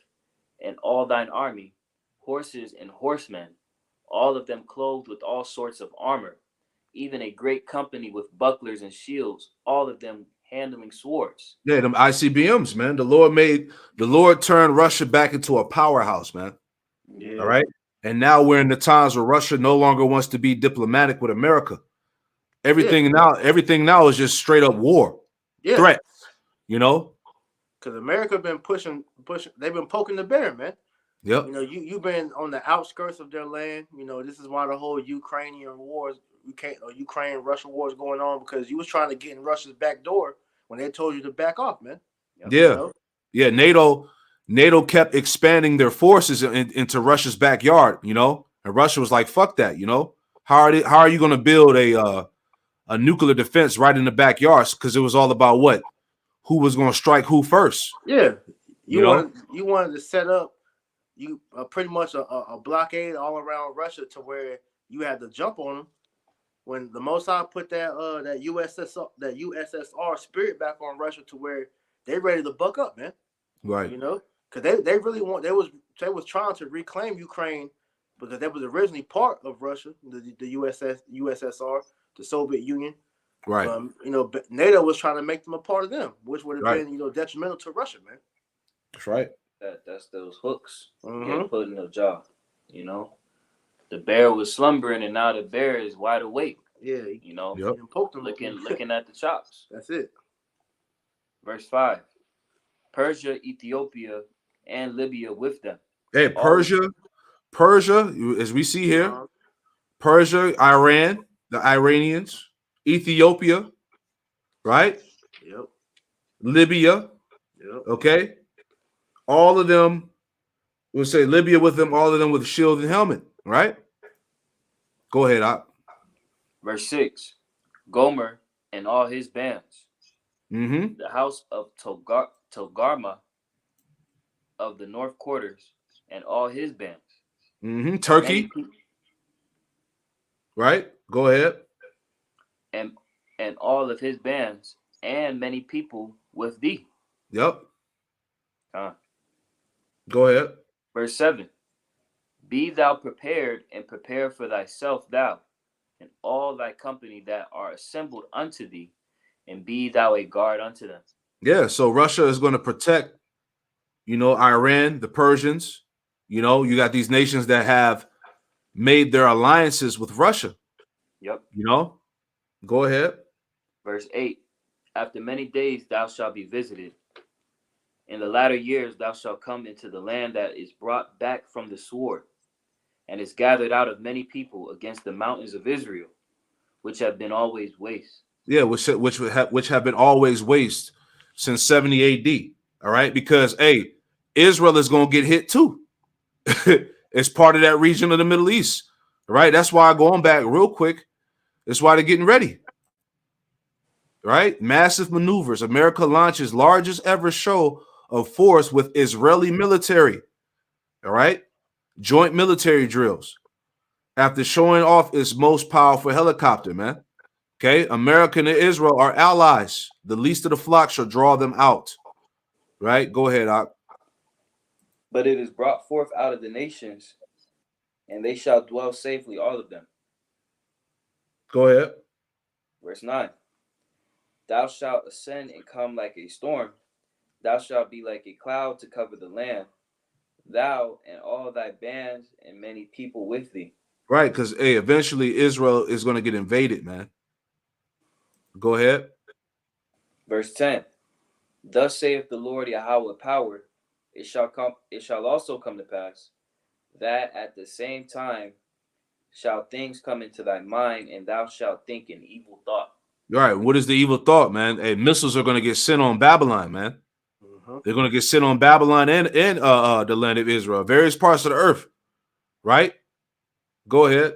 B: and all thine army, horses and horsemen, all of them clothed with all sorts of armor, even a great company with bucklers and shields, all of them handling swords.
A: Yeah, them ICBMs, man. The Lord turned Russia back into a powerhouse, man.
C: Yeah.
A: All right. And now we're in the times where Russia no longer wants to be diplomatic with America. Everything now is just straight up war.
C: Yeah.
A: Threats, you know?
C: Because America been pushing. They've been poking the bear, man.
A: Yep.
C: You know, you've been on the outskirts of their land. You know, this is why the whole Ukrainian wars, Ukraine-Russia wars going on, because you was trying to get in Russia's back door when they told you to back off, man.
A: Yeah.
C: You know?
A: Yeah. NATO kept expanding their forces into Russia's backyard, you know? And Russia was like, fuck that, you know? How are you going to build a nuclear defense right in the backyards? Because it was all about what? Who was going to strike who first?
C: Yeah.
A: You know?
C: You wanted to set up pretty much a blockade all around Russia to where you had to jump on them. When the Mossad put that USSR spirit back on Russia to where they ready to buck up, man.
A: Right.
C: You know, because they really they was trying to reclaim Ukraine because that was originally part of Russia, the USSR, the Soviet Union.
A: Right.
C: You know, NATO was trying to make them a part of them, which would have been, you know, detrimental to Russia, man.
A: That's right.
B: That's those hooks
C: Mm-hmm.
B: getting put in the jaw. You know, the bear was slumbering, and now the bear is wide awake.
C: Yeah.
B: You know,
A: Yep.
C: Poked them.
B: looking at the chops.
C: That's it.
B: Verse 5. Persia, Ethiopia, and Libya with them.
A: Hey, Persia, as we see here, Persia, Iran, the Iranians, Ethiopia, right?
C: Yep.
A: Libya,
C: Yep.
A: okay? All of them, we'll say Libya with them, all of them with shield and helmet, right? Go ahead, Op.
B: Verse 6. Gomer and all his bands.
A: Mm-hmm.
B: The house of Togarma of the north quarters and all his bands.
A: Mm-hmm. Turkey, right? Go ahead.
B: And all of his bands and many people with thee.
A: Yep. Go ahead.
B: Verse 7. Be thou prepared, and prepare for thyself thou, and all thy company that are assembled unto thee, and be thou a guard unto them.
A: Yeah, so Russia is going to protect, you know, Iran, the Persians. You know, you got these nations that have made their alliances with Russia.
B: Yep.
A: You know, go ahead.
B: Verse 8. After many days thou shalt be visited. In the latter years thou shalt come into the land that is brought back from the sword, and is gathered out of many people against the mountains of Israel, which have been always waste.
A: Yeah, which have been always waste since 70 AD. All right, because hey, Israel is going to get hit too. It's part of that region of the Middle East. All right, that's why going back real quick. That's why they're getting ready. Right, massive maneuvers. America launches largest ever show of force with Israeli military. All right, joint military drills after showing off its most powerful helicopter, man. Okay, America and Israel are allies. The least of the flock shall draw them out. Right? Go ahead, Ak.
B: But it is brought forth out of the nations, and they shall dwell safely, all of them.
A: Go ahead.
B: Verse 9. Thou shalt ascend and come like a storm. Thou shalt be like a cloud to cover the land. Thou and all thy bands and many people with thee.
A: Right, because eventually Israel is going to get invaded, man. Go ahead.
B: Verse 10. Thus saith the Lord Yahweh power, it shall also come to pass, that at the same time shall things come into thy mind, and thou shalt think an evil thought.
A: All right, what is the evil thought, man? Hey, missiles are going to get sent on Babylon, man. They're going to get sent on Babylon and the land of Israel, various parts of the earth, right? Go ahead.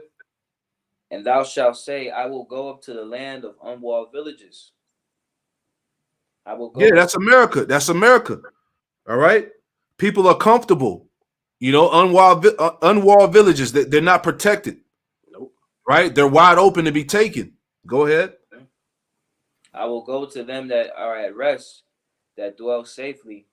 B: And thou shalt say, I will go up to the land of unwalled villages. I will go.
A: Yeah, that's America. That's America. All right. People are comfortable, you know, unwalled villages. They're not protected.
C: Nope.
A: Right? They're wide open to be taken. Go ahead.
B: I will go to them that are at rest, that dwell safely,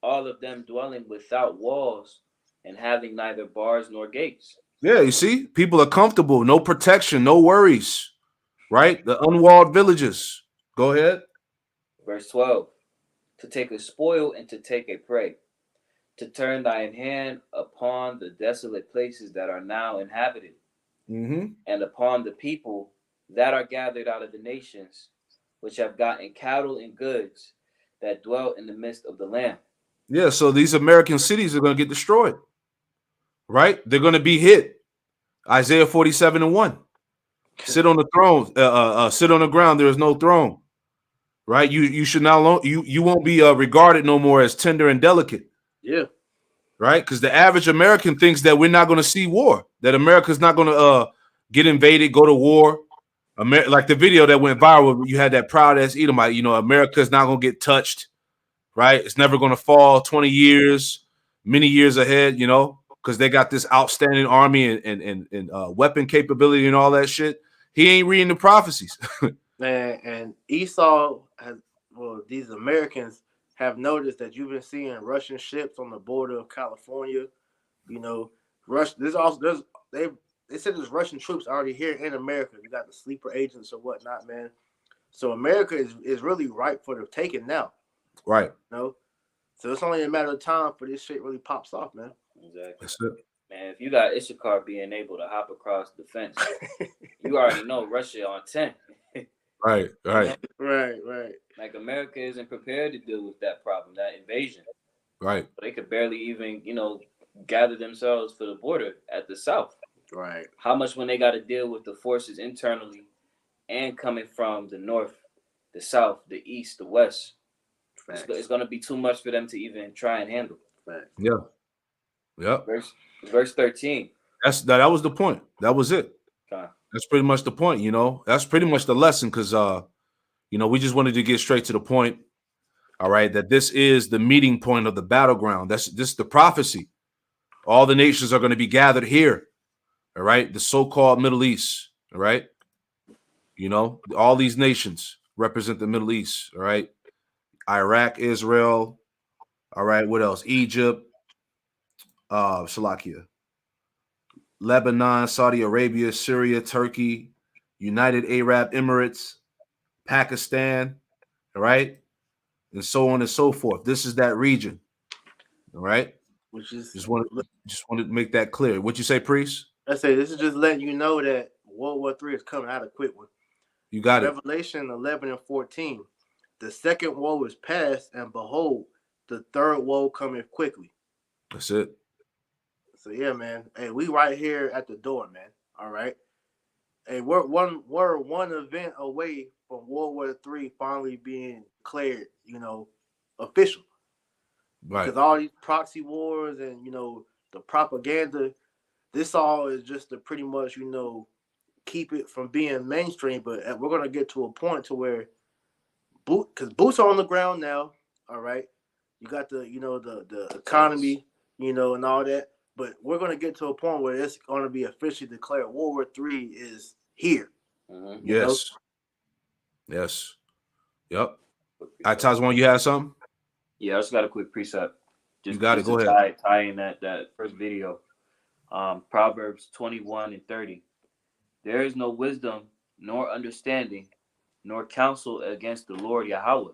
B: all of them dwelling without walls and having neither bars nor gates.
A: Yeah, you see, people are comfortable, no protection, no worries, right? The unwalled villages. Go ahead.
B: Verse 12. To take a spoil and to take a prey, to turn thine hand upon the desolate places that are now inhabited, and upon the people that are gathered out of the nations, which have gotten cattle and goods, that dwell in the midst of the land.
A: Yeah, so these American cities are going to get destroyed, right? They're going to be hit. Isaiah 47:1. Sit on the throne, sit on the ground. There is no throne, right? You should not you won't be regarded no more as tender and delicate.
C: Yeah.
A: Right? Because the average American thinks that we're not going to see war, that America's not going to get invaded, go to war. Like the video that went viral, you had that proud ass Edomite, you know, America's not going to get touched, right? It's never going to fall 20 years, many years ahead, you know, because they got this outstanding army and weapon capability and all that shit. He ain't reading the prophecies.
C: Man, and Esau has, well, these Americans have noticed that you've been seeing Russian ships on the border of California. You know, they said there's Russian troops already here in America. You got the sleeper agents or whatnot, man. So America is really ripe for the taking now.
A: Right.
C: You know? So it's only a matter of time for this shit really pops off, man.
B: Exactly.
A: That's it.
B: Man, if you got Issachar being able to hop across the fence, you already know Russia on 10.
A: Right.
C: Right.
B: Like America isn't prepared to deal with that problem, that invasion.
A: Right.
B: They could barely even, gather themselves for the border at the south.
C: Right.
B: How much when they got to deal with the forces internally and coming from the north, the south, the east, the west. It's going to be too much for them to even try and handle.
C: Facts.
A: Yeah. Yep.
B: Verse 13.
A: That was the point. That was it.
B: Okay.
A: That's pretty much the point, you know. That's pretty much the lesson because we just wanted to get straight to the point. All right, that this is the meeting point of the battleground. This is the prophecy. All the nations are going to be gathered here. All right, the so-called Middle East. All right. You know, all these nations represent the Middle East. All right. Iraq, Israel. All right. What else? Egypt. Shalakia. Lebanon, Saudi Arabia, Syria, Turkey, United Arab Emirates, Pakistan, all right, and so on and so forth. This is that region, all right.
C: Which is
A: just wanted to make that clear. What you say, Priest?
C: I say this is just letting you know that World War III is coming out a quick one.
A: You got
C: Revelation 11 and 14. The second woe is past, and behold, the third woe cometh quickly.
A: That's it.
C: So yeah, man. Hey, we right here at the door, man. All right. Hey, we're one event away from World War III finally being declared, official.
A: Right.
C: Because all these proxy wars and the propaganda, this all is just to pretty much keep it from being mainstream. But we're gonna get to a point to where because boots are on the ground now. All right. You got the economy, and all that. But we're going to get to a point where it's going to be officially declared World War III is here.
B: Mm-hmm.
A: Yes. Yes. Yep. Tazwan, you have something?
B: Yeah, I just got a quick precept.
A: You got it. Go ahead.
B: Tie in that first video. Proverbs 21:30. There is no wisdom nor understanding nor counsel against the Lord Yahweh.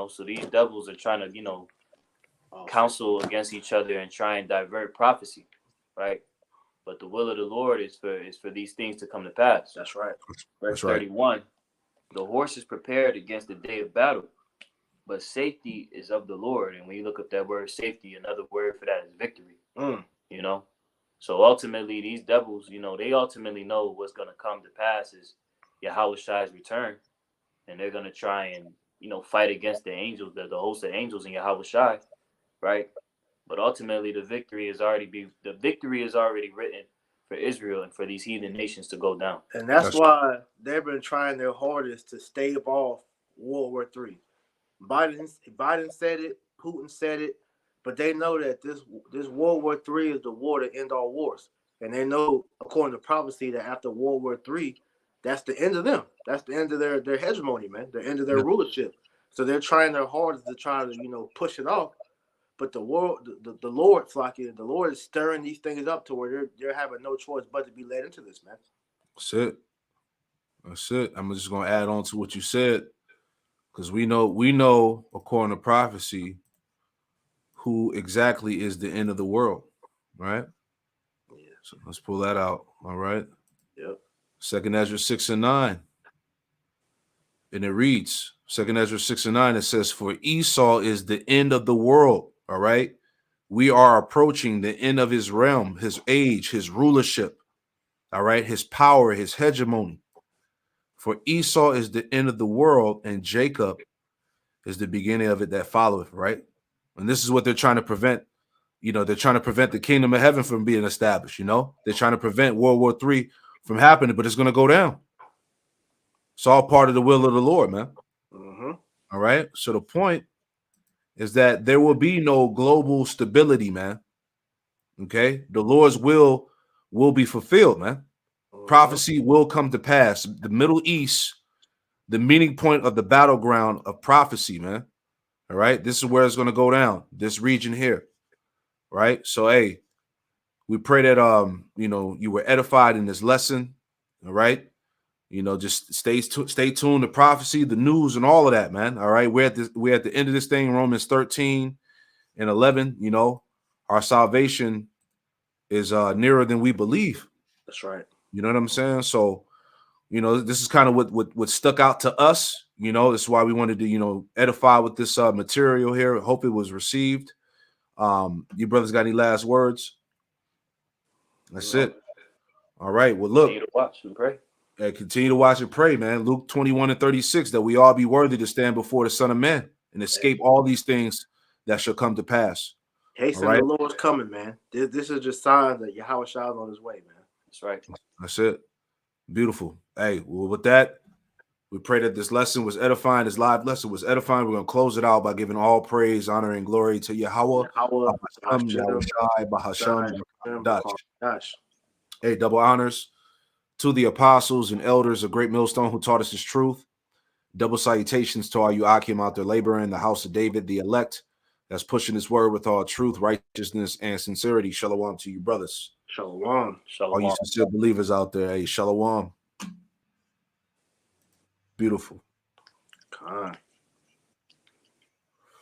B: So these devils are trying to, counsel against each other and try and divert prophecy, right? But the will of the Lord is for these things to come to pass.
C: That's right.
B: Verse
A: That's right.
B: 31. The horse is prepared against the day of battle, but safety is of the Lord. And when you look up that word safety, another word for that is victory. So ultimately, these devils, they ultimately know what's going to come to pass is Yahweh Shai's return, and they're going to try and fight against the angels, the host of angels in Yahweh Shai, right? But ultimately, the victory is already written for Israel and for these heathen nations to go down.
C: And that's why they've been trying their hardest to stave off World War III. Biden said it, Putin said it, but they know that this World War III is the war to end all wars. And they know, according to prophecy, that after World War III, that's the end of them. That's the end of their hegemony, man. The end of their rulership. So they're trying their hardest to try to, push it off. But the Lord, Flocky, the Lord is stirring these things up to where they're having no choice but to be led into this, man.
A: That's it. I'm just gonna add on to what you said, because we know according to prophecy who exactly is the end of the world, right?
C: Yeah.
A: So let's pull that out. All right.
C: Yep.
A: 2 Ezra 6:9. And it reads, 2 Ezra 6:9, it says, for Esau is the end of the world. All right. We are approaching the end of his realm, his age, his rulership. All right. His power, his hegemony. For Esau is the end of the world, and Jacob is the beginning of it that followeth, right? And this is what they're trying to prevent. They're trying to prevent the kingdom of heaven from being established. They're trying to prevent World War III from happening, but it's going to go down. It's all part of the will of the Lord, man.
C: Mm-hmm.
A: All right. So the point is that there will be no global stability, man. Okay. The Lord's will be fulfilled, man.
C: Mm-hmm.
A: Prophecy will come to pass. The Middle East, the meeting point of the battleground of prophecy, man. All right. This is where it's going to go down. This region here. Right. So, hey, we pray that you were edified in this lesson. All right. Just stay tuned to prophecy, the news, and all of that, man. All right. We're at the end of this thing, Romans 13:11. Our salvation is nearer than we believe.
C: That's right.
A: You know what I'm saying? So, this is kind of what stuck out to us. This is why we wanted to, edify with this material here. Hope it was received. You brothers got any last words? That's it. All right. Well, look.
B: Continue to watch and pray.
A: Continue to watch and pray, man. Luke 21:36, that we all be worthy to stand before the Son of Man and escape all these things that shall come to pass.
C: Hasten
A: right?
C: the Lord's coming, man. This is just signs that Yahweh Shai is on his way, man.
B: That's right.
A: That's it. Beautiful. Hey, well, with that, we pray that this lesson was edifying. This live lesson was edifying. We're going to close it out by giving all praise, honor, and glory to Yahweh. Hey, double honors to the apostles and elders of Great Millstone who taught us this truth. Double salutations to all you Akim out there laboring in the house of David, the elect, that's pushing this word with all truth, righteousness, and sincerity. Shalom to you, brothers.
C: Shalom.
B: Shalom.
A: All you sincere believers out there, hey, shalom. Beautiful.
C: God.